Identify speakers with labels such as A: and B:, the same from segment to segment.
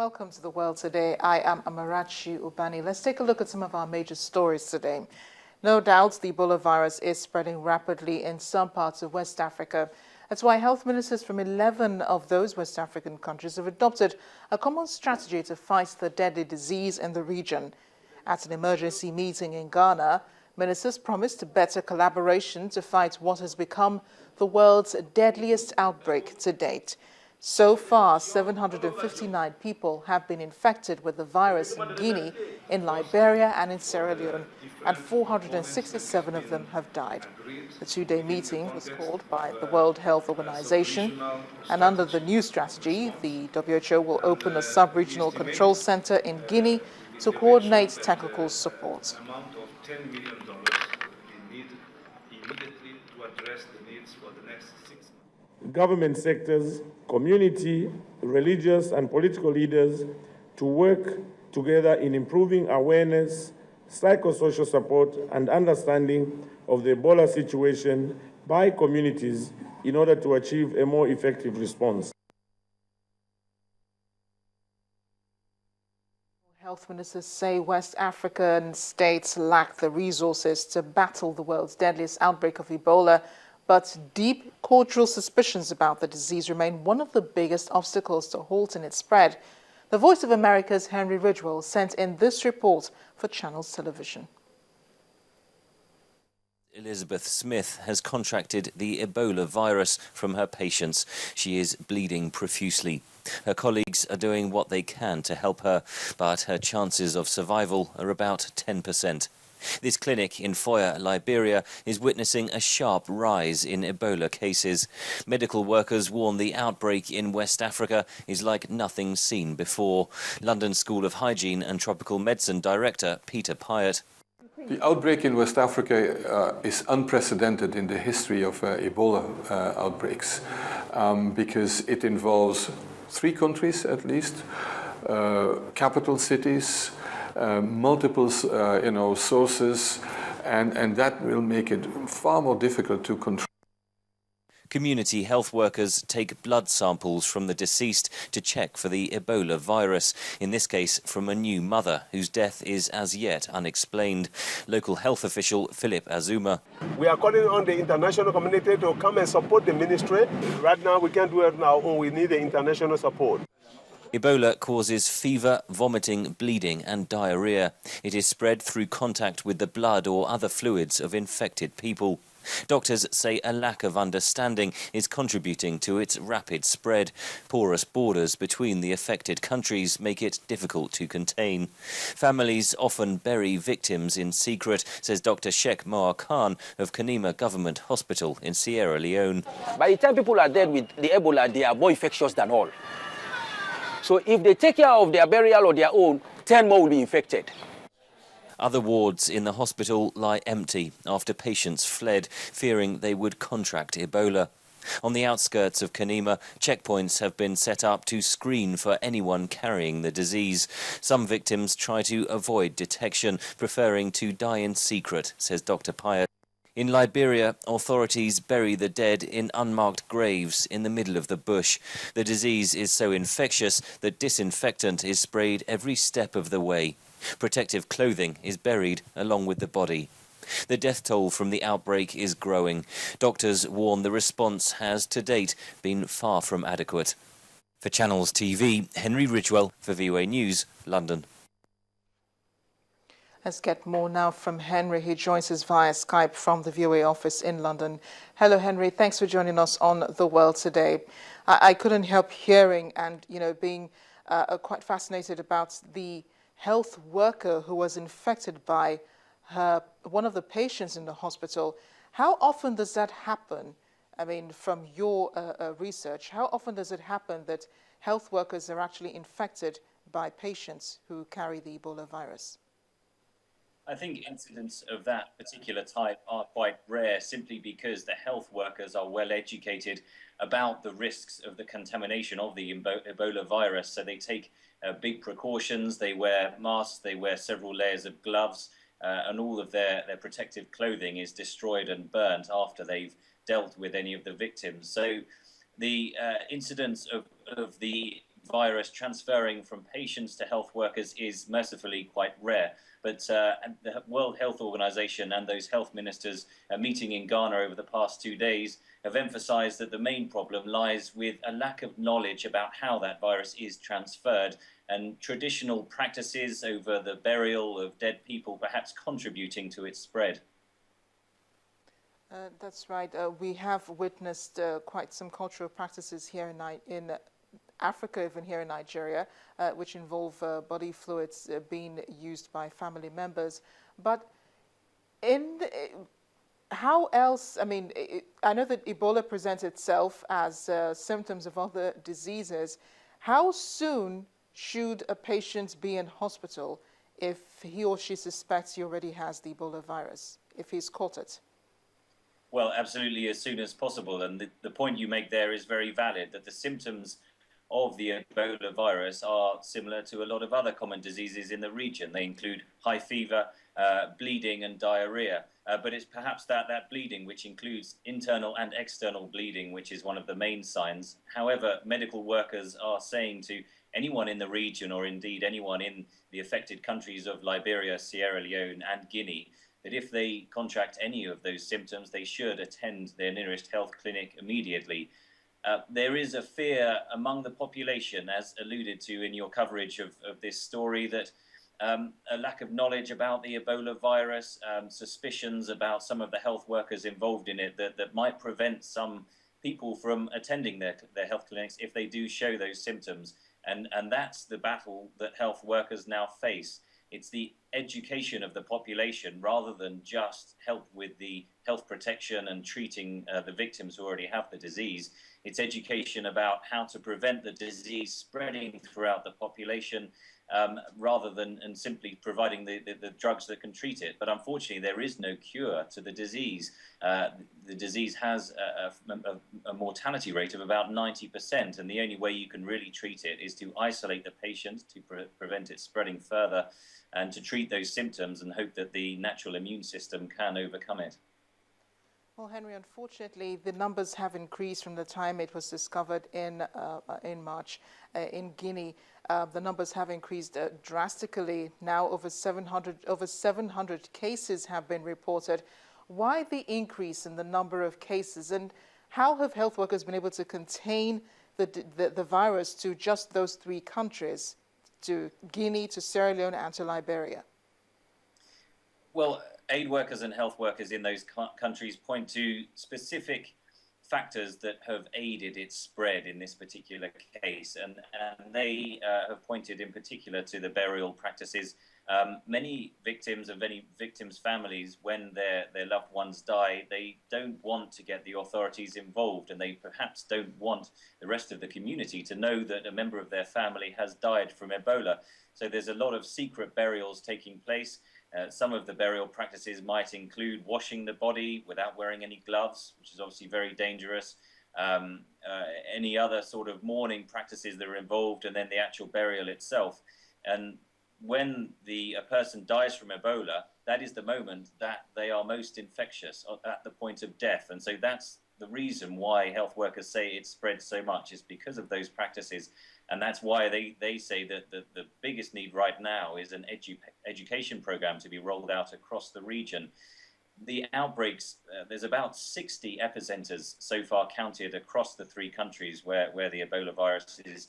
A: welcome to The World Today. I am Amarachi Ubani. Let's take a look at some of our major stories today. No doubt the Ebola virus is spreading rapidly in some parts of West Africa. That's why health ministers from 11 of those West African countries have adopted a common strategy to fight the deadly disease in the region. At an emergency meeting in Ghana, ministers promised better collaboration to fight what has become the world's deadliest outbreak to date. So far, 759 people have been infected with the virus in Guinea, in Liberia and in Sierra Leone, and 467 of them have died. The two-day meeting was called by the World Health Organization, and under the new strategy, the WHO will open a sub-regional control center in Guinea to coordinate technical support.
B: $10 million needed immediately to address the needs for the next 6 months.
C: Government sectors, community, religious and political leaders to work together in improving awareness, psychosocial support and understanding of the Ebola situation by communities in order to achieve a more effective response.
A: Health ministers say West African states lack the resources to battle the world's deadliest outbreak of Ebola, but deep cultural suspicions about the disease remain one of the biggest obstacles to halting its spread. The Voice of America's Henry Ridgwell sent in this report for Channels Television.
D: Elizabeth Smith has contracted the Ebola virus from her patients. She is bleeding profusely. Her colleagues are doing what they can to help her, but her chances of survival are about 10%. This clinic in Foya, Liberia, is witnessing a sharp rise in Ebola cases. Medical workers warn the outbreak in West Africa is like nothing seen before. London School of Hygiene and Tropical Medicine Director Peter Pyatt.
E: The outbreak in West Africa is unprecedented in the history of Ebola outbreaks because it involves 3 countries at least, capital cities, multiple sources, and that will make it far more difficult to control.
D: Community health workers take blood samples from the deceased to check for the Ebola virus, in this case from a new mother whose death is as yet unexplained. Local health official Philip Azuma.
F: We are calling on the international community to come and support the ministry. Right now we can't do it on our own, we need the international support.
D: Ebola causes fever, vomiting, bleeding and diarrhea. It is spread through contact with the blood or other fluids of infected people. Doctors say a lack of understanding is contributing to its rapid spread. Porous borders between the affected countries make it difficult to contain. Families often bury victims in secret, says Dr. Sheikh Moa Khan of Kanima Government Hospital in Sierra Leone.
G: By the time people are dead with the Ebola, they are more infectious than all. So if they take care of their burial or their own, 10 more will be infected.
D: Other wards in the hospital lie empty after patients fled, fearing they would contract Ebola. On the outskirts of Kanima, checkpoints have been set up to screen for anyone carrying the disease. Some victims try to avoid detection, preferring to die in secret, says Dr. Pyatt. In Liberia, authorities bury the dead in unmarked graves in the middle of the bush. The disease is so infectious that disinfectant is sprayed every step of the way. Protective clothing is buried along with the body. The death toll from the outbreak is growing. Doctors warn the response has to date been far from adequate. For Channels TV, Henry Ridgwell for VOA News, London.
A: Let's get more now from Henry. He joins us via Skype from the VOA office in London. Hello, Henry. Thanks for joining us on The World Today. I couldn't help hearing and, being quite fascinated about the health worker who was infected by one of the patients in the hospital. How often does that happen? I mean, from your research, how often does it happen that health workers are actually infected by patients who carry the Ebola virus?
H: I think incidents of that particular type are quite rare simply because the health workers are well educated about the risks of the contamination of the Ebola virus. So they take big precautions, they wear masks, they wear several layers of gloves, and all of their protective clothing is destroyed and burnt after they've dealt with any of the victims. So the incidence of the virus transferring from patients to health workers is mercifully quite rare. But the World Health Organization and those health ministers meeting in Ghana over the past 2 days have emphasized that the main problem lies with a lack of knowledge about how that virus is transferred, and traditional practices over the burial of dead people perhaps contributing to its spread.
A: That's right. We have witnessed quite some cultural practices here in Africa, even here in Nigeria, which involve body fluids being used by family members. But how else? I mean, I know that Ebola presents itself as symptoms of other diseases. How soon should a patient be in hospital if he or she suspects he already has the Ebola virus, if he's caught it?
H: Well, absolutely, as soon as possible. And the point you make there is very valid, that the symptoms of the Ebola virus are similar to a lot of other common diseases in the region. They include high fever, bleeding and diarrhea. But it's perhaps that bleeding, which includes internal and external bleeding, which is one of the main signs. However, medical workers are saying to anyone in the region, or indeed anyone in the affected countries of Liberia, Sierra Leone and Guinea, that if they contract any of those symptoms, they should attend their nearest health clinic immediately. There is a fear among the population, as alluded to in your coverage of this story, that a lack of knowledge about the Ebola virus, suspicions about some of the health workers involved in it that might prevent some people from attending their health clinics if they do show those symptoms. And that's the battle that health workers now face. It's the education of the population rather than just help with the health protection and treating the victims who already have the disease. It's education about how to prevent the disease spreading throughout the population rather than simply providing the drugs that can treat it. But unfortunately, there is no cure to the disease. The disease has a mortality rate of about 90%, and the only way you can really treat it is to isolate the patient to prevent it spreading further, and to treat those symptoms and hope that the natural immune system can overcome it.
A: Well, Henry, unfortunately, the numbers have increased from the time it was discovered in March in Guinea. The numbers have increased drastically. Now over 700 cases have been reported. Why the increase in the number of cases, and how have health workers been able to contain the virus to just those 3 countries, to Guinea, to Sierra Leone, and to Liberia?
H: Well, aid workers and health workers in those countries point to specific factors that have aided its spread in this particular case. And they have pointed in particular to the burial practices. Many victims and many victims' families, when their loved ones die, they don't want to get the authorities involved, and they perhaps don't want the rest of the community to know that a member of their family has died from Ebola. So there's a lot of secret burials taking place. Some of the burial practices might include washing the body without wearing any gloves, which is obviously very dangerous. Any other sort of mourning practices that are involved, and then the actual burial itself. And when a person dies from Ebola, that is the moment that they are most infectious, at the point of death. And so that's the reason why health workers say it spreads so much, is because of those practices. And that's why they say that the biggest need right now is an education program to be rolled out across the region. The outbreaks, there's about 60 epicenters so far counted across the 3 countries where the Ebola virus is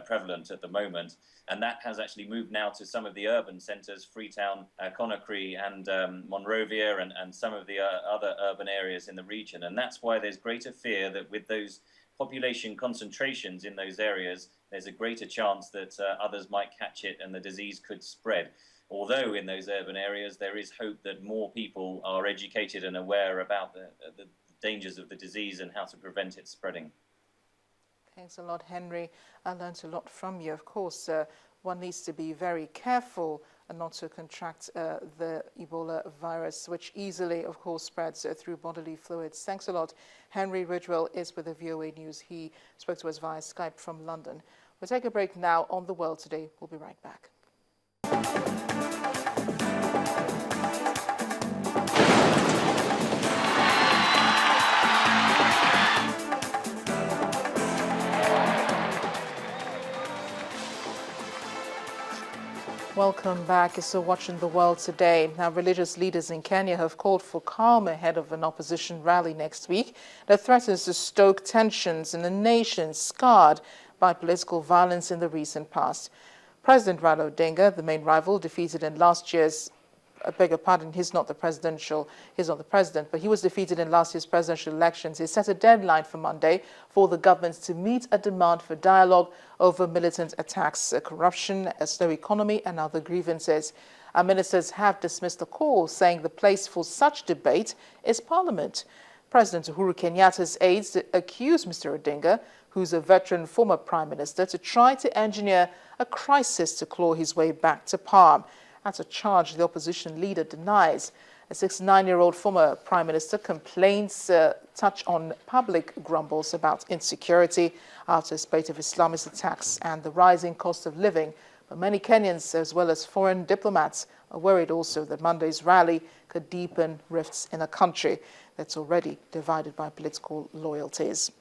H: prevalent at the moment. And that has actually moved now to some of the urban centers, Freetown, Conakry and Monrovia, and some of the other urban areas in the region. And that's why there's greater fear that with those population concentrations in those areas, there's a greater chance that others might catch it and the disease could spread. Although in those urban areas, there is hope that more people are educated and aware about the dangers of the disease and how to prevent it spreading.
A: Thanks a lot, Henry. I learned a lot from you. Of course, one needs to be very careful and not to contract the Ebola virus, which easily, of course, spreads through bodily fluids. Thanks a lot. Henry Ridgwell is with the VOA News. He spoke to us via Skype from London. We'll take a break now on The World Today. We'll be right back. Welcome back. You're still watching The World Today. Now, religious leaders in Kenya have called for calm ahead of an opposition rally next week that threatens to stoke tensions in a nation scarred by political violence in the recent past. President Raila Odinga, the main rival, defeated in last year's I beg your pardon, he's not the president, but he was defeated in last year's presidential elections. He set a deadline for Monday for the government to meet a demand for dialogue over militant attacks, corruption, a slow economy, and other grievances. Our ministers have dismissed the call, saying the place for such debate is Parliament. President Uhuru Kenyatta's aides accused Mr. Odinga, who's a veteran former prime minister, to try to engineer a crisis to claw his way back to power. That's a charge the opposition leader denies. A 69-year-old former prime minister complains touch on public grumbles about insecurity after a spate of Islamist attacks and the rising cost of living. But many Kenyans, as well as foreign diplomats, are worried also that Monday's rally could deepen rifts in a country that's already divided by political loyalties.